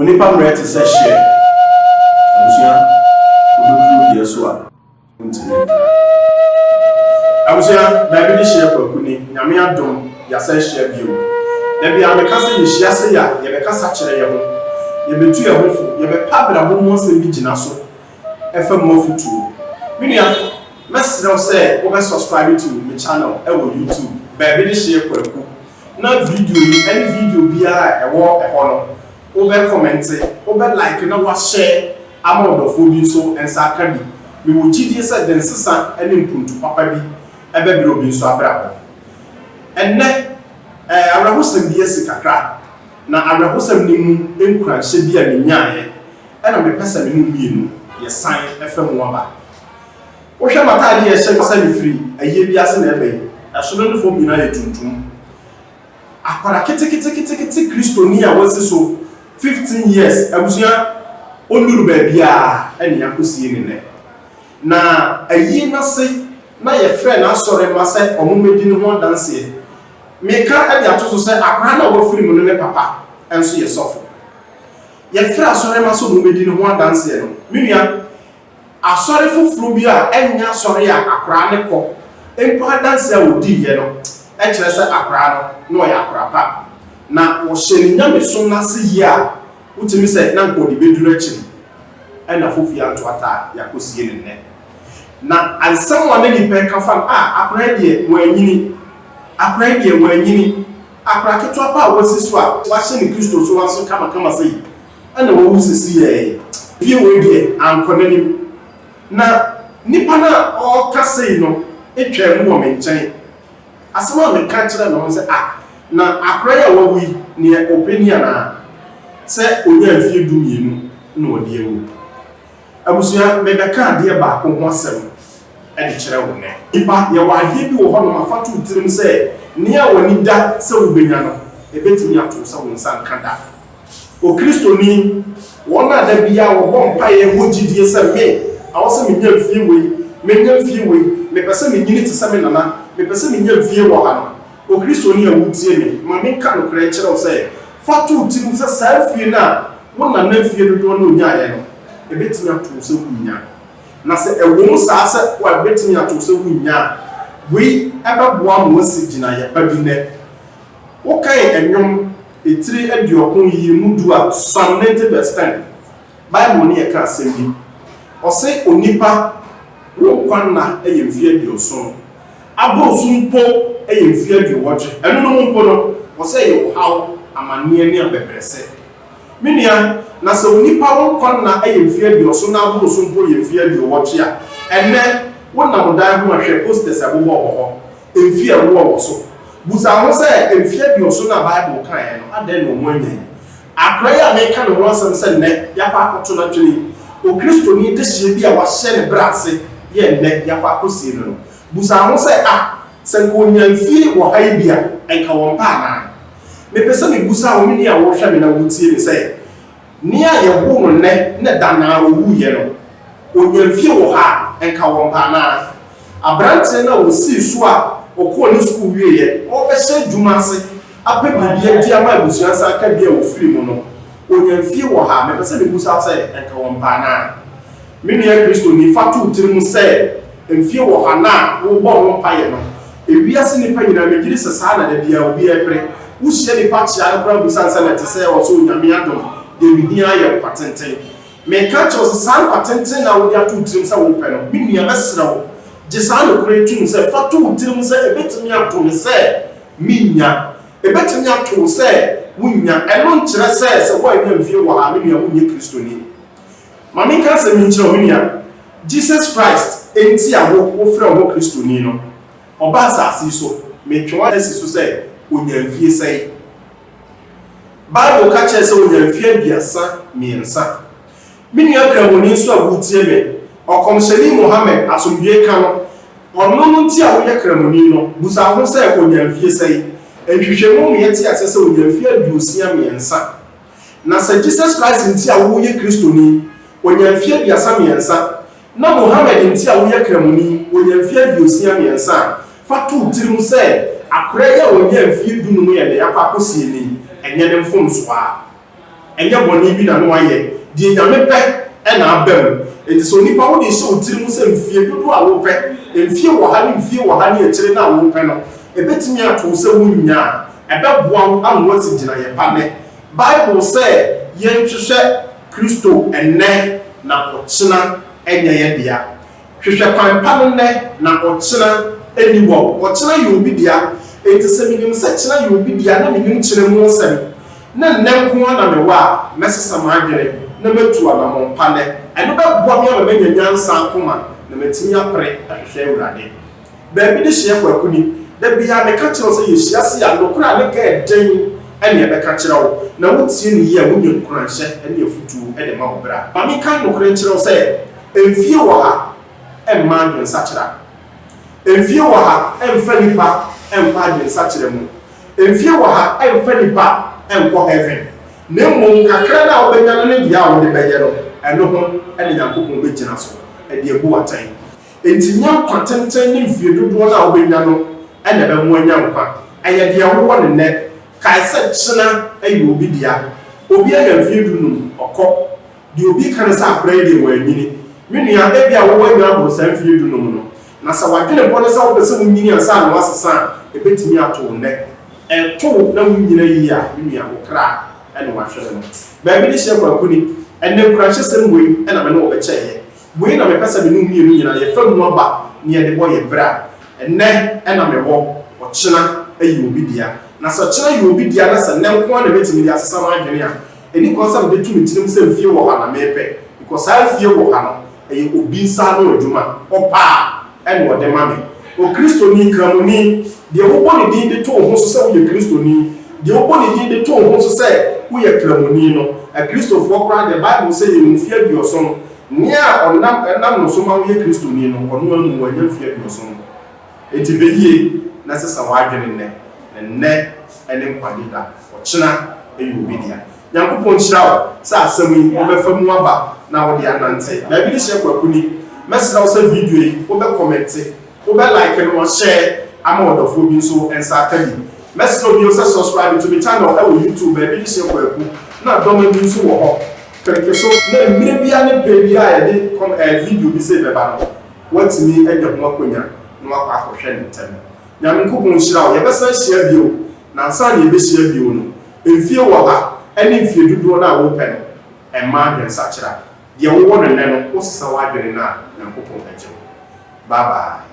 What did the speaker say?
Onipa mre te say share. Abusia odu die so a ntime. Abusia na bi di share kwakuni nyame adom ya say share bio. Na bia me ka say ye share say ya ye be kasa kire ye ho. Ye betu ye ho fu ye be pabra ho mo se bi gina so. Efa mo futu. Minia mesrew say wo be subscribe to my channel e wo YouTube. Ba bi di share kwaku. Na video yi any video bia e wo e ho no. Over comment, over like, wa share amount of food so and sacred. We will GD said then sister and improve to papa be a baby robin so abra. And then Arahusem be a sikakra. Now Arahusem nimu enkran she be a minyaye. And I'm a person in you, your sign FM waba. Osha matadi ye shem free, a ye be as an ebe, a shouldn't form united tuntum. Akwara kete Christonia was so 15 years abusia onuru ba bia ene yakosie ne na ayi na se na ye friend asore ma se omumedi ne ho danse me ka e atoso se akra na wo firi mu ne papa enso ye sofo ye friend asore ma so omumedi ne ho danse no menua asore foforo bi a enya asore ya akra ne ko empa danse a odi ye no e kire se akra no ya akra pa na wo hyeni nyame so na se yi a utimi se na nko de beduru achi na fofi anto ata yakosie ne na ansam wa ne pe ka fam akra de wanyini akra keto apa wasi so a wa hye ne Kristo so waso kama sei ana wo wusisi ye bie we de ankonani na nipa na o ka sei no etwa mu wo menchen asema me ka kire no se na akra ya wawi ne opinion na se onya afie du mienu na odi ewu abusia me be ka de ba ko ho asem e de kire wo ne ipa ye wa de bi wo ho no mafatu tirim se ne a wani da se wo benya no e betimi ato se wo nsan kada o Kristo ni wona da bia wo bo mpa ye ho gidie se me awose me nya afie we me pese me nyini te se me nana me pese me nya afie wo ha no o Kristo ni awutie me ma me ka no kire kire wo se fatu tirim se safie na wona na fie do no nya ye no e betimi ato se wunya na se ewo sa se wa betimi ato se wunya we ababoa mo se gina ye ba bi ne wo kai enwom etiri aduokon yi mudu a Psalm 90:10 Bible ni e ka asem bi o se onipa wo kwanna eye mfie adioso abosumpo eye mfie adiowoche enu no mpo no o se ye haw amanie ne abebrese minia na se onipa wo kwanna eye mfie adioso na abosumpo ye mfie adiowoche a enne wona modan ho ahwe posters abobo ho mfie wo so busa ho se mfie adioso na Bible kan ye no ade no monye akra ya me ka no wonsem se ne ya pa akoto na twini o Kristo ni de hye bi a wa hye ne brase ye ne ya pa akosie no busa ho se se ko nyamfie wo hai bia enka won pa na me pese me busa wo ni a wo hwe me na wutie me se ni a ye wo no ne dana owu ye no o nyamfie wo ha enka won pa na abrante na wo si so a o ko ni school wie ye o be hye dwuma ase ape bibia dia ma busuan sa ka bia wo firi mu no o nyamfie wo ha me pese me busa se enka won pa na me ni Kristo ni fatu tirim se mfie wo ha na wo bo ho pa ye no ewiase ni pa nyina megiri sesa na da bia obi epre wo hye ni pa chia na kra busan sa na te se wo so nyame adom de bidin aye patenten me ka cho sesa patenten na wo dia tu tirim se wo pe no me nua mesra wo gisa no kra tu se fatu tirim se ebetimi ato me se minya ebetimi ato se wunya eno nkire se wo anya mfie wo ha me nua wo nye Kristo ni ma me ka se mi nkire me nua Jesus Christ enti a wo frɛ wo Kristo ni no oba asasi so me twa asi so say onyamfie say Bible ka che say onyamfie biasa miensa mini akramoni so abutie me okomsheni Muhammad asomdwe ka no ono nti a wo yakramoni no busa ho say onyamfie say ehwehwemu me yeti ase say onyamfie aduosia miensa na say Jesus Christ nti a wo ye Kristo ni onyamfie biasa miensa na Muhammad nti a wo yakramoni onyamfie aduosia miensa fatu tirim se akra ya onye afie dunu mu ye ne yakwa kosie ni enye ne mfom so a ɛnyɛ bɔne bi na no ayɛ die nyame pɛ ɛna abam enti so nipa wo de hyɛ otiri mu sɛ mfie dodo a wo pɛ mfie wɔ ha ne mfie wɔ ha ne akyire na wo pɛ no ebetimi ato sɛ wonya ɛbɛboa anwo si gyina yɛ pa ne Bible sɛ yɛnhwehwɛ Kristo ɛnɛ na ɔkyena ɛnyɛ yɛ dia hwehwɛ kwan pa no nɛ na ɔkyena ɛni wɔ ɔkyena yɛ obi dia enti sɛ minim sɛ kyena yɛ obi dia na minim kyerɛ mu nsɛm na nnɛ nko na me wa mɛsesa maadwene na metu anamɔ pa nɛ ɛno bɛboa me ama manya nyansa akoma na matumi apere ahwehwɛ Awurade baabi de hyɛ kwaku ni da bia meka kyerɛ sɛ yɛhyia se a nokora ne ka ɛden ɛne ɛbɛka kyerɛ wo na wotie ne yi a wonya nkuranhyɛ ɛne afutuo ɛde ma wo bra ma meka nokora nkyerɛ wo sɛ mfie wɔ ha ɛmma adwensakyera mfie wɔ ha ɛmfa nipa ɛmfa adwensakyera mu mfie wɔ ha ɛmfa nipa ɛnkɔ heaven na mmom kakra na wobɛnya no ne deɛ a wode bɛyɛ no ɛno ho ɛne Nyankopɔn bɛgyina so ɛde abu watan enti nya nkwa tenten ne mfie dodoɔ na wobɛnya no ɛna bɛmo anya nkwa ɛyɛ deɛ wowɔ ne nnɛ kae sɛ kyena ɛyɛ obi dia obi ayɛ mfie du no ɔkɔ deɛ obi ka ne sɛ akora yi deɛ wɔ anyini me nua ebi a wowɔ anya abɔ saa mfie du no mu no na sɛ wadwene bɔ ne sɛ wopɛ sɛ wonyini ansa na wasesa a ɛbɛtumi ato wo nnɛ ɛto na wonyina yi a me nua wo kra ɛne wahwere no baabi de hyɛ kwaku ni ɛnɛ nkuranhyɛ sɛm wei ɛna me ne wɔbɛkyɛeɛ wei na mepɛ sɛ me ne mmienu nyinaa yɛfa mu aba ne yɛde bɔ yɛ bra ɛnɛ ɛna mewɔ ɔkyena ɛyɛ obi dia na sɛ ɔkyena yɛ obi dia na sɛ nnɛ nko a na bɛtumi de asesa no adwene a ɛni kɔn sɛ mede tu me tirim sɛ mfie wɔ ha na mepɛ because saa mfie wɔ ha no ɛyɛ obi nsa no adwuma ɔpaa ɛne ɔde ma me okristoni kramoni deɛ wobɔ ne din de to ho so sɛ woyɛ kristoni deɛ wobɔ ne din de to ho so sɛ woyɛ kramoni no akristofoɔ koraa de Bible sɛ yɛ mfie aduɔson nea ɔnam no so ma woyɛ kristoni no ɔno amu wanya mfie aduɔson enti bɛyie na sesa wadwene nnɛ ɛne nkwade da ɔkyena ɛyɛ obi dia Nyankopɔn hyira wo sɛ asɛm yi wobɛfa mu aba na wode anante baabi de hyɛ kwaku ni mɛsrɛ wo sɛ video yi wobɛkɔmɛnte wobɛlike no share ama ɔdɔfoɔ bi nso ɛnsa aka bi mɛsrɛ obi sɛ subscribe to me channel ɛwɔ YouTube baabi de hyɛ kwaku na dɔma bi nso wɔ hɔ kɛkɛ so na mmire bia ne pɛ bi a yɛde video bi sɛ bɛba no watumi ɛde ho akonya na wakɔ akɔhwɛ ne ntɛm Nyankopɔn hyira wo yɛbɛsan hyia bio na nsa na yɛbɛhyia bio no mfie wɔ ha ɛne mfie dodoɔ na wopɛ no ɛmma adwensakyera deɛ wowɔ no nnɛ no wosesa w'adwene no a Nyankopɔn agye wo bye bye